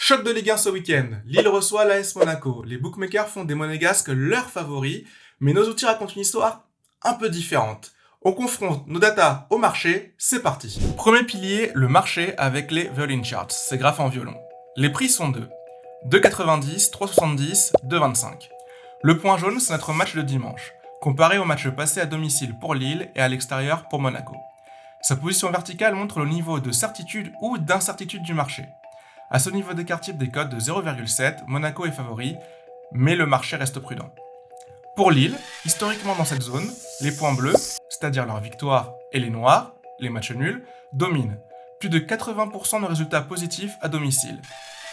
Choc de Ligue 1 ce week-end. Lille reçoit l'AS Monaco. Les bookmakers font des monégasques leurs favoris, mais nos outils racontent une histoire un peu différente. On confronte nos datas au marché, c'est parti. Premier pilier, le marché avec les violin charts, c'est graphes en violon. Les prix sont 2,90, 3,70, 2,25. Le point jaune, c'est notre match de dimanche, comparé au match passé à domicile pour Lille et à l'extérieur pour Monaco. Sa position verticale montre le niveau de certitude ou d'incertitude du marché. À ce niveau d'écart type des codes de 0,7, Monaco est favori, mais le marché reste prudent. Pour Lille, historiquement dans cette zone, les points bleus, c'est-à-dire leurs victoires, et les noirs, les matchs nuls, dominent. Plus de 80% de résultats positifs à domicile.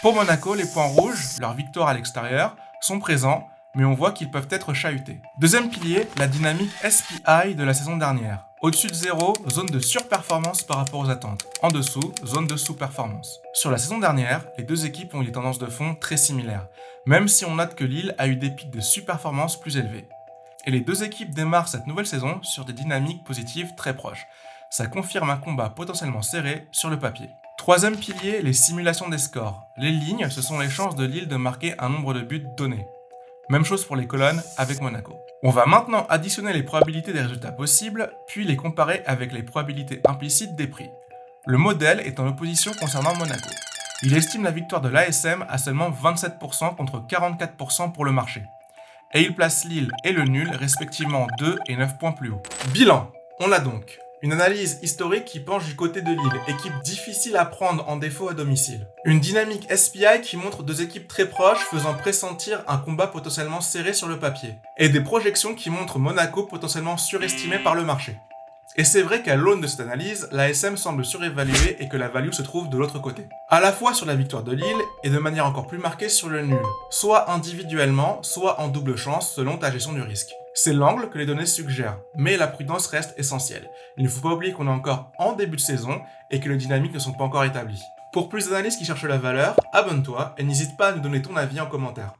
Pour Monaco, les points rouges, leurs victoires à l'extérieur, sont présents, mais on voit qu'ils peuvent être chahutés. Deuxième pilier, la dynamique SPI de la saison dernière. Au-dessus de 0, zone de surperformance par rapport aux attentes. En dessous, zone de sous-performance. Sur la saison dernière, les deux équipes ont eu des tendances de fond très similaires, même si on note que Lille a eu des pics de surperformance plus élevés. Et les deux équipes démarrent cette nouvelle saison sur des dynamiques positives très proches. Ça confirme un combat potentiellement serré sur le papier. Troisième pilier, les simulations des scores. Les lignes, ce sont les chances de Lille de marquer un nombre de buts donné. Même chose pour les colonnes avec Monaco. On va maintenant additionner les probabilités des résultats possibles, puis les comparer avec les probabilités implicites des prix. Le modèle est en opposition concernant Monaco. Il estime la victoire de l'ASM à seulement 27% contre 44% pour le marché. Et il place Lille et le nul respectivement 2 et 9 points plus haut. Bilan, on l'a donc. Une analyse historique qui penche du côté de Lille, équipe difficile à prendre en défaut à domicile. Une dynamique SPI qui montre deux équipes très proches faisant pressentir un combat potentiellement serré sur le papier. Et des projections qui montrent Monaco potentiellement surestimé par le marché. Et c'est vrai qu'à l'aune de cette analyse, l'ASM semble surévaluée et que la value se trouve de l'autre côté. À la fois sur la victoire de Lille et de manière encore plus marquée sur le nul, soit individuellement, soit en double chance selon ta gestion du risque. C'est l'angle que les données suggèrent, mais la prudence reste essentielle. Il ne faut pas oublier qu'on est encore en début de saison et que les dynamiques ne sont pas encore établies. Pour plus d'analyses qui cherchent la valeur, abonne-toi et n'hésite pas à nous donner ton avis en commentaire.